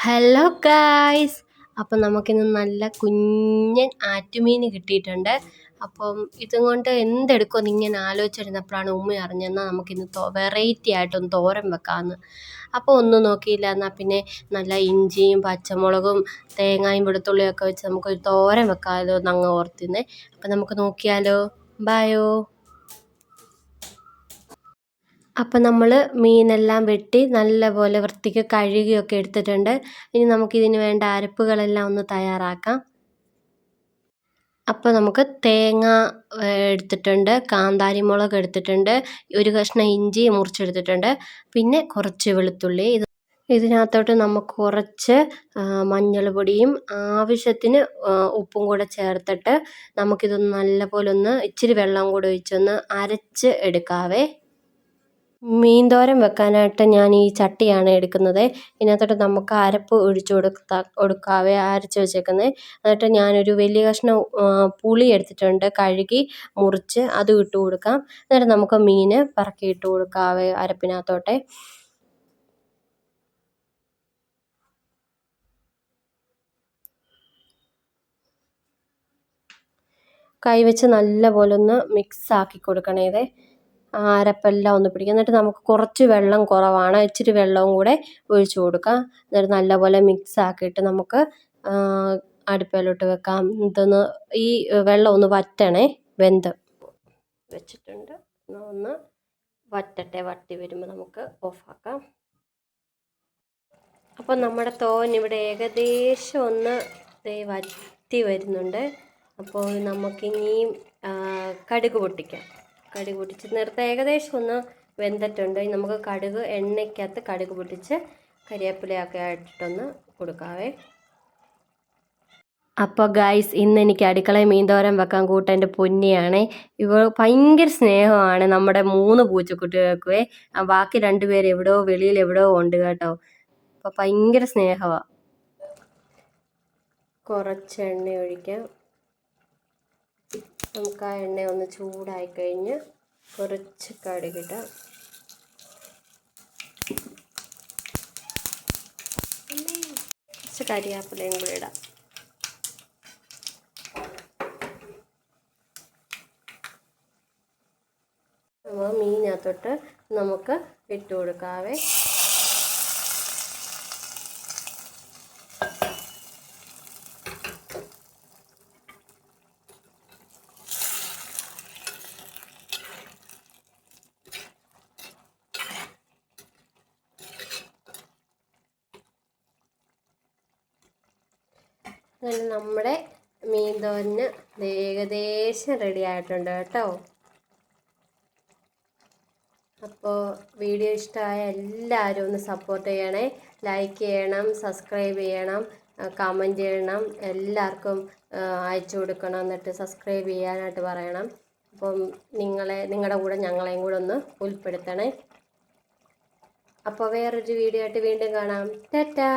Hello guys, അപ്പം നമുക്കിന്ന് നല്ല കുഞ്ഞൻ ആറ്റുമീൻ കിട്ടിയിട്ടുണ്ട്. അപ്പം ഇതും കൊണ്ട് എന്തെടുക്കുമെന്ന് ഇങ്ങനെ ആലോചിച്ചിരുന്നപ്പോഴാണ് ഉമ്മ അറിഞ്ഞെന്നാൽ നമുക്കിന്ന് വെറൈറ്റി ആയിട്ടൊന്ന് തോരൻ വെക്കാമെന്ന്. അപ്പോൾ ഒന്നും നോക്കിയില്ല, എന്നാൽ പിന്നെ നല്ല ഇഞ്ചിയും പച്ചമുളകും തേങ്ങയും വെളുത്തുള്ളിയൊക്കെ വെച്ച് നമുക്കൊരു തോരൻ വെക്കാമല്ലോ എന്നങ്ങ് ഓർത്തിരുന്നേ. അപ്പം നമുക്ക് നോക്കിയാലോ. ബായോ. അപ്പം നമ്മൾ മീനെല്ലാം വെട്ടി നല്ലപോലെ വൃത്തിക്ക് കഴുകിയൊക്കെ എടുത്തിട്ടുണ്ട്. ഇനി നമുക്കിതിന് വേണ്ട അരപ്പുകളെല്ലാം ഒന്ന് തയ്യാറാക്കാം. അപ്പോൾ നമുക്ക് തേങ്ങ എടുത്തിട്ടുണ്ട്, കാന്താരി മുളക് എടുത്തിട്ടുണ്ട്, ഒരു കഷ്ണം ഇഞ്ചി മുറിച്ചെടുത്തിട്ടുണ്ട്, പിന്നെ കുറച്ച് വെളുത്തുള്ളി. ഇതിനകത്തോട്ട് നമുക്ക് കുറച്ച് മഞ്ഞൾ പൊടിയും ആവശ്യത്തിന് ഉപ്പും കൂടെ ചേർത്തിട്ട് നമുക്കിതൊന്ന് നല്ലപോലെ ഇച്ചിരി വെള്ളം കൂടെ ഒഴിച്ചൊന്ന് അരച്ച് എടുക്കാവേ. മീൻ തോരൻ വെക്കാനായിട്ട് ഞാൻ ഈ ചട്ടിയാണ് എടുക്കുന്നത്. ഇതിനകത്തോട്ട് നമുക്ക് അരപ്പ് ഒഴിച്ചു കൊടുക്കാവേ, അരച്ച് വെച്ചേക്കുന്നത്. എന്നിട്ട് ഞാനൊരു വലിയ കഷ്ണം പുളി എടുത്തിട്ടുണ്ട്, കഴുകി മുറിച്ച് അത് ഇട്ട് കൊടുക്കാം. എന്നിട്ട് നമുക്ക് മീൻ പറക്കി ഇട്ട് കൊടുക്കാവേ അരപ്പിനകത്തോട്ടെ. കൈവച്ച് നല്ലപോലെ ഒന്ന് മിക്സ് ആക്കി കൊടുക്കണേ. ഇതേ അരപ്പെല്ലാം ഒന്ന് പിടിക്കുക. എന്നിട്ട് നമുക്ക് കുറച്ച് വെള്ളം കുറവാണ്, ഇച്ചിരി വെള്ളവും കൂടെ ഒഴിച്ചു കൊടുക്കാം. എന്നിട്ട് നല്ലപോലെ മിക്സ് ആക്കിയിട്ട് നമുക്ക് അടുപ്പിലോട്ട് വെക്കാം. ഇതൊന്ന് ഈ വെള്ളം ഒന്ന് വറ്റണേ. വെന്ത് വെച്ചിട്ടുണ്ട്, ഒന്ന് വറ്റട്ടെ. വറ്റി വരുമ്പോൾ നമുക്ക് ഓഫാക്കാം. അപ്പം നമ്മുടെ തോരൻ ഇവിടെ ഏകദേശം ഒന്ന് വറ്റി വരുന്നുണ്ട്. അപ്പോൾ നമുക്കിനിയും കടുക് പൊട്ടിക്കാം. കടുക് പൊട്ടിച്ച് നിർത്താം. ഏകദേശം ഒന്ന് വെന്തിട്ടുണ്ട്. നമുക്ക് എണ്ണയ്ക്കകത്ത് കടുക് പൊട്ടിച്ച് കരിവേപ്പിലയൊക്കെ ആയിട്ടൊന്ന് കൊടുക്കാവേ. അപ്പോൾ ഗായ്സ്, ഇന്ന് എനിക്ക് അടുക്കളയിൽ മീൻ തോരൻ വെക്കാൻ കൂട്ട എൻ്റെ പൊന്നിയാണേ. ഇവ ഭയങ്കര സ്നേഹമാണ് നമ്മുടെ 3 പൂച്ചക്കുട്ടികൾക്കുവേ. ബാക്കി 2 പേര് വെളിയിൽ എവിടെയോ ഉണ്ട് കേട്ടോ. അപ്പോൾ ഭയങ്കര സ്നേഹമാണ്. കുറച്ച് എണ്ണ ഒഴിക്കാം. നമുക്ക് ആ എണ്ണ ഒന്ന് ചൂടായി കഴിഞ്ഞ് കുറച്ച് കടുകിടാം. കുറച്ച് കരിവേപ്പിലയും കൂടി ഇടാം. മീനകത്തോട്ട് നമുക്ക് ഇട്ട് കൊടുക്കാവേ. അങ്ങനെ നമ്മുടെ മീൻ തോരന് ഏകദേശം റെഡി ആയിട്ടുണ്ട് കേട്ടോ. അപ്പോൾ വീഡിയോ ഇഷ്ടമായ എല്ലാവരും ഒന്ന് സപ്പോർട്ട് ചെയ്യണേ. ലൈക്ക് ചെയ്യണം, സബ്സ്ക്രൈബ് ചെയ്യണം, കമൻറ്റ് ചെയ്യണം, എല്ലാവർക്കും അയച്ചു കൊടുക്കണം. എന്നിട്ട് സബ്സ്ക്രൈബ് ചെയ്യാനായിട്ട് പറയണം. അപ്പം നിങ്ങളുടെ കൂടെ ഞങ്ങളെയും കൂടെ ഒന്ന് ഉൾപ്പെടുത്തണേ. അപ്പോൾ വേറൊരു വീഡിയോ ആയിട്ട് വീണ്ടും കാണാം. ടാറ്റാ.